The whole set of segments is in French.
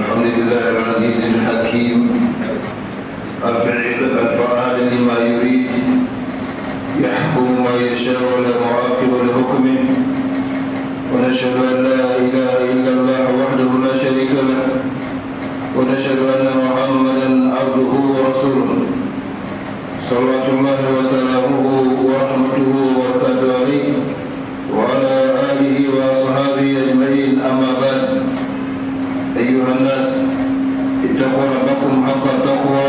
الحمد لله العزيز الحكيم الفعال لما يريد يحكم ما يشاء ولا معاقب لحكمه ونشهد أن لا إله إلا الله وحده لا شريك له ونشهد أن محمدا عبده ورسوله صلوات الله وسلامه ورحمته وبركاته عليه وعلى آله وأصحابه أجمعين. أما بعد، أيها الناس اتقوا ربكم حق التقوى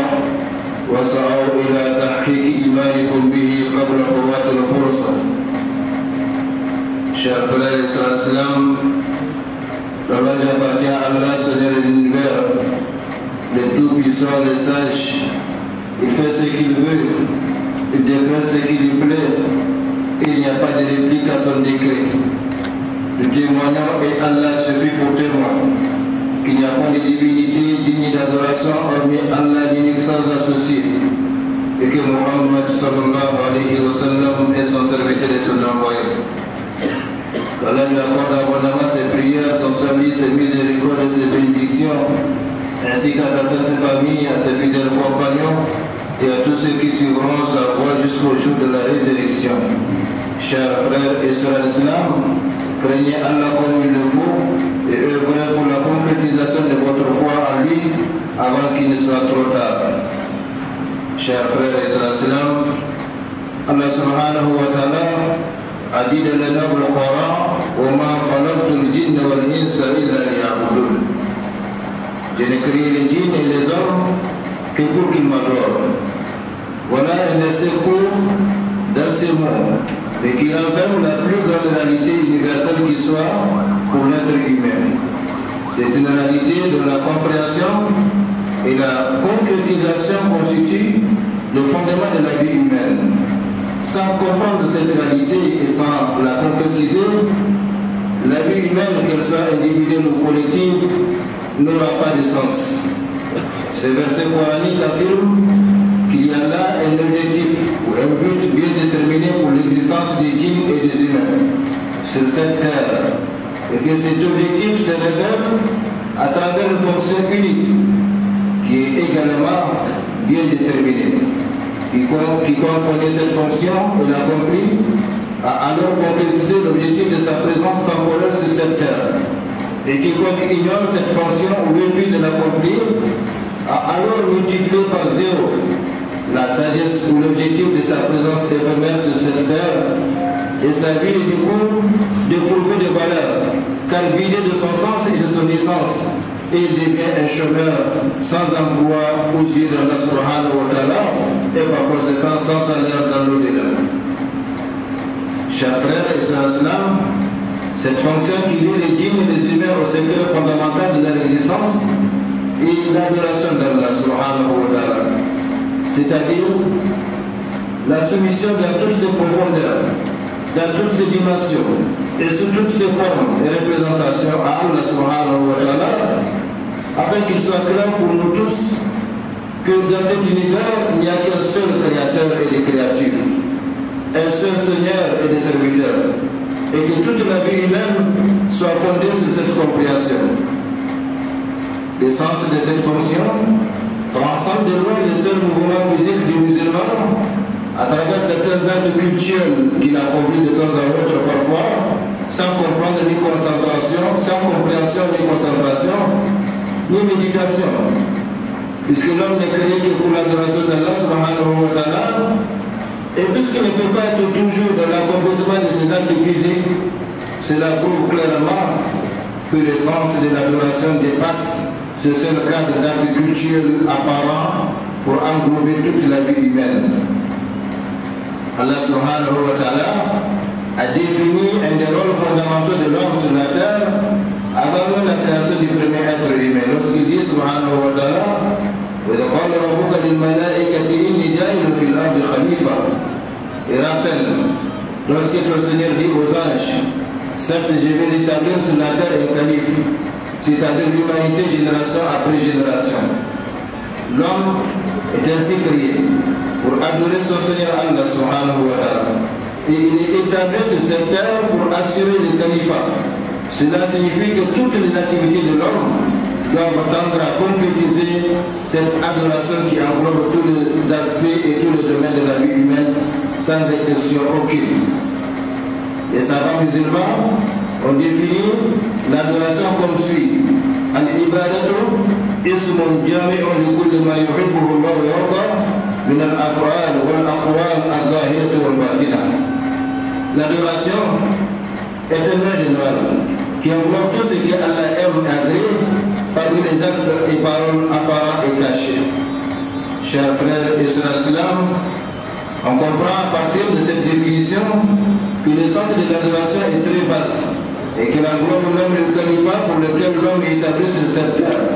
وسعوا إلى تحقيق إيمانكم به قبل فوات الفرصة. Chers frères et sœurs islam, l'honneur appartient à Allah, Seigneur de l'univers, le Tout-Puissant, le Sage. Il fait ce qu'il veut, il décrète ce qui lui plaît, et il n'y a pas de réplique à son décret. Nous témoignons, et Allah suffit pour témoin, qu'il n'y a pas de divinité digne d'adoration hormis Allah, l'unique sans associé, et que Muhammad sallallahu alayhi wa sallam est son serviteur et son envoyé. Qu'Allah lui accorde abondamment ses prières, son salut, ses miséricordes et ses bénédictions, ainsi qu'à sa sainte famille, à ses fidèles compagnons et à tous ceux qui suivront sa voie jusqu'au jour de la résurrection. Chers frères et sœurs d'Islam, craignez Allah comme il le faut et œuvrez pour la concrétisation de votre foi en lui avant qu'il ne soit trop tard. Chers frères et sœurs d'Islam, Allah subhanahu wa ta'ala a dit dans le noble Coran: وَمَا خَلَقْتُ الْجِنَّ وَالْإِنسَ إِلَّا لِيَعْبُدُونِ. Je n'ai créé les djinns et les hommes que pour qu'ils m'adorent. Voilà un verset court dans ces mots, mais qui renferme la plus grande réalité universelle qui soit pour l'être humain. C'est une réalité dont la compréhension et la concrétisation constituent le fondement de la vie humaine. Sans comprendre cette réalité et sans la concrétiser, la vie humaine, qu'elle soit individuelle ou collective, n'aura pas de sens. Ce verset coranique affirme qu'il y a là un objectif ou un but bien déterminé pour l'existence des djinns et des humains sur cette terre, et que cet objectif se révèle à travers une fonction unique qui est également bien déterminée. Quiconque connaît cette fonction et l'accomplit a alors concrétisé l'objectif de sa présence temporelle sur cette terre. Et quiconque ignore cette fonction ou refuse de l'accomplir a alors multiplié par zéro la sagesse ou l'objectif de sa présence éphémère sur cette terre, et sa vie est du coup dépourvue de valeur, car vidé de son sens et de son essence, et il devient un chômeur sans emploi aux yeux d'Allah subhanahu wa ta'ala, et par conséquent sans salaire dans l'au-delà. Chers frères et sœurs islam, cette fonction qui lie les djinns et les humains au secret fondamental de leur existence est l'adoration d'Allah subhanahu wa ta'ala, c'est-à-dire la soumission dans toutes ses profondeurs, dans toutes ses dimensions et sous toutes ses formes et représentations à Allah subhanahu wa ta'ala, afin qu'il soit clair pour nous tous que dans cet univers, il n'y a qu'un seul créateur et des créatures, un seul Seigneur et des serviteurs, et que toute la vie humaine soit fondée sur cette compréhension. L'essence de cette fonction transcende de loin les seuls mouvements physiques des musulmans à travers certains actes cultuels qu'il accomplit de temps à autre parfois, sans comprendre ni concentration, sans compréhension ni concentration, ni méditation, puisque l'homme n'est créé que pour l'adoration d'Allah subhanahu wa ta'ala, et puisqu'il ne peut pas être toujours dans l'accomplissement de ses actes physiques, cela prouve clairement que l'essence de l'adoration dépasse ce seul cadre d'actes cultuels apparent pour englober toute la vie humaine. Allah subhanahu wa ta'ala a défini un des rôles fondamentaux de l'homme sur la terre avant même la création du premier être humain. Lorsqu'il dit subhanahu wa ta'ala: وَإِذْ قَالَ رَبُّكَ لِلْمَلَائِكَةِ إِنِّي جَاعِلٌ فِي الْأَرْضِ خَلِيفَةً. Et rappelle, lorsque ton Seigneur dit aux anges: certes, je vais établir sur la terre un calife, c'est-à-dire l'humanité génération après génération. L'homme est ainsi créé pour adorer son Seigneur Allah subhanahu wa ta'ala. Et il est établi sur cette terre pour assurer le califat. Cela signifie que toutes les activités de l'homme doivent tendre à concrétiser cette adoration qui englobe tous les aspects et tous les domaines de la vie humaine, sans exception aucune. Les savants musulmans ont défini l'adoration comme suit. Al-ibadatu ismun jami'un li kulli ma yuhibbuhu Allah wa yarda min al-af'al wal aqwal al-zahirati wal batina. L'adoration est un nom général qui englobe tout ce que Allah aime et agrée parmi les actes et paroles apparents et cachés. Chers frères et sœurs d'Islam, on comprend à partir de cette définition que l'essence de l'adoration est très vaste et qu'elle englobe même le califat pour lequel l'homme est établi sur cette terre.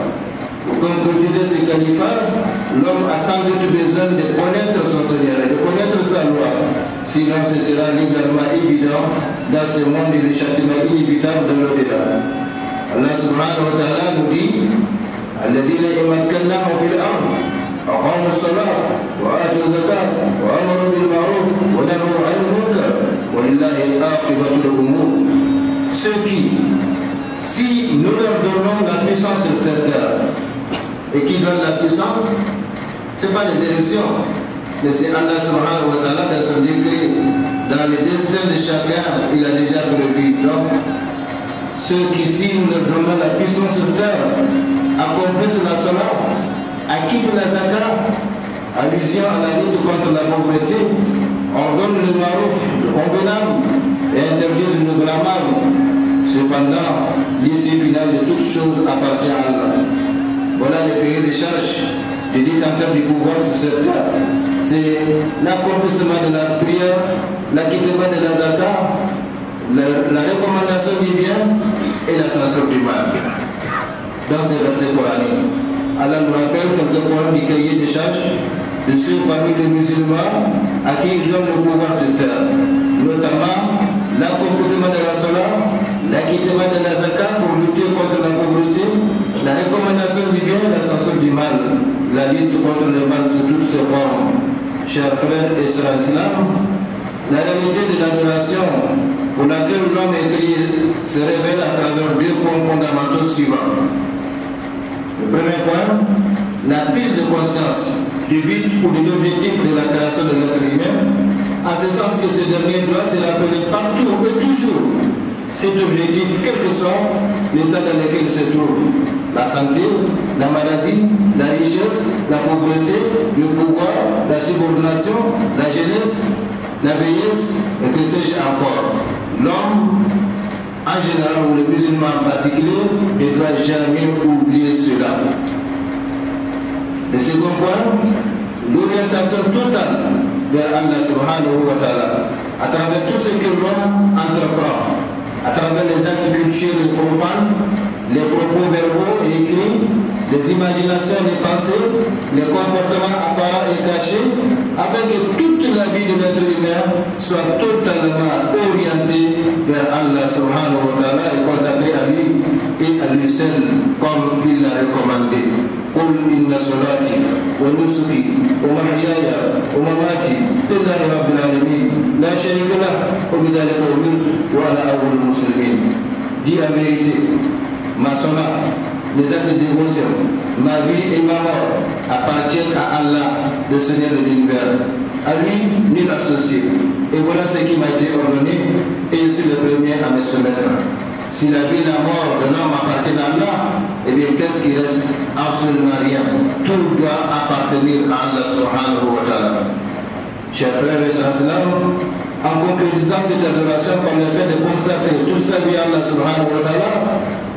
Pour concrétiser ce califat, l'homme a sans doute besoin de connaître son Seigneur et de connaître sa loi. Sinon, ce sera légalement évident dans ce monde et le châtiment inévitable de l'au-delà. Allah subhanahu wa ta'ala nous dit الذين يمكنهم في الأرض أقاموا الصلاة وآتوا الزكاة وأمروا بالمعروف ونهوا عن المنكر ولله عاقبة الأمور. Ceux qui, si nous leur donnons la puissance sur cette terre, et qui donne la puissance, ce n'est pas les élections, mais c'est Allah subhanahu wa ta'ala dans son décret, dans le destin de chacun, il a déjà prévu. Donc, ceux qui, si nous leur donnons la puissance sur terre, accomplissent la salat, acquittent la zakat, allusion à la lutte contre la pauvreté, ordonnent le marouf, le convenable, et interdisent le blâmable. Cependant, l'issue finale de toutes choses appartient à Allah. Voilà les cahiers de charges des détenteurs du pouvoir sur cette terre. C'est l'accomplissement de la prière, l'acquittement de la zakat, la recommandation du bien et la censure du mal. Dans ces versets coraniques, Allah nous rappelle quelques points du cahier de charges de ceux parmi les musulmans à qui il donne le pouvoir sur terre, notamment l'accomplissement de la salat, l'acquittement de la zakat pour lutter contre la pauvreté, la recommandation du bien et la censure du mal, la lutte contre le mal sous toutes ses formes. Chers frères et sœurs d'Islam, la réalité de l'adoration pour laquelle l'homme est créé se révèle à travers deux points fondamentaux suivants. Le premier point, la prise de conscience du but ou de l'objectif de la création de l'être humain, en ce sens que ce dernier doit se rappeler partout et toujours cet objectif, quel que soit l'état dans lequel il se trouve. La santé, la maladie, la richesse, la pauvreté, le pouvoir, la subordination, la jeunesse, la vieillesse, et que sais-je encore. L'homme, en général, ou le musulman en particulier, ne doit jamais oublier cela. Le second point, l'orientation totale vers Allah subhanahu wa ta'ala, à travers tout ce que l'homme entreprend, à travers les actes virtuels et profanes, les propos verbaux et écrits, les imaginations et les pensées, les comportements apparents et cachés, afin que toute la vie de l'être humain soit totalement orientée vers Allah subhanahu wa ta'ala et consacrée à lui et à lui seul comme il l'a recommandé. قل إن صلاتي ونسكي ومحياي ومماتي لله رب العالمين لا شريك له وبذلك أمرت وأنا أول المسلمين. Dis en vérité, ma salat, mes actes de dévotion, ma vie et ma mort appartiennent à Allah, le Seigneur de l'univers. À lui, nul associé. Et voilà ce qui m'a été ordonné, et je suis le premier à me soumettre. Si la vie et la mort de l'homme appartiennent à Allah, eh bien qu'est-ce qui reste? Absolument rien. Tout doit appartenir à Allah subhanahu wa ta'ala. Chers frères et sœurs, en concrétisant cette adoration par le fait de consacrer toute sa vie à Allah subhanahu wa ta'ala,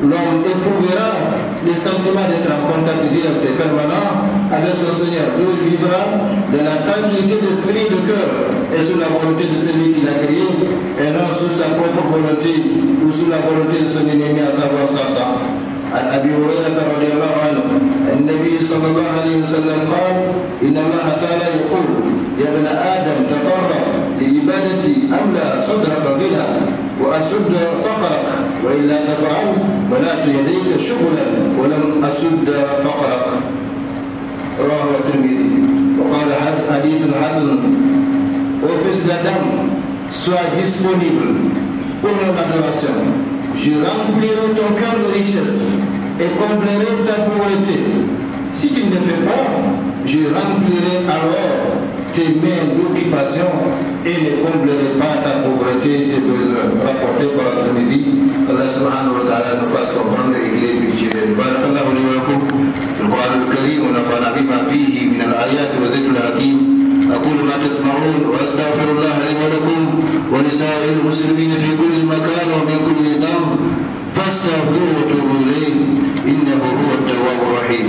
l'homme éprouvera le sentiment d'être en contact direct et permanent avec son Seigneur, d'où il vivra de la tranquillité d'esprit et de cœur et sous la volonté de celui qui l'a créé et non sous sa propre volonté ou sous la volonté de son ennemi, à savoir Satan. عن أبي هريرة رضي الله عنه النبي صلى الله عليه وسلم قال إن الله تعالى يقول يا ابن آدم تفرغ لعبادتي أملأ صدرك غنى وأسد فقرك وإلا تفعل بلعت يديك شغلا ولم أسد فقرك. رواه الترمذي. وقال حديث حسن. Ô fils d'Adam, sois disponible pour mon adoration. Je remplirai ton cœur de richesse et comblerai ta pauvreté. Si tu ne le fais pas, je remplirai alors tes mains d'occupation et ne comblerai pas ta pauvreté, tes besoins. Rapporté par la Trinité, Allah subhanahu wa ta'ala nous fasse comprendre et qu'il est pitié. Barakallahu li wa lakum fil Qur'an al-Karim wa nafa'ana bima fihi min al-ayat wa dhikr al-hakim. أقول ما تسمعون وأستغفر الله لي ولكم ولسائر المسلمين في كل مكان ومن كل ذنب فاستغفروه وتوبوا إليه إنه هو التواب الرحيم.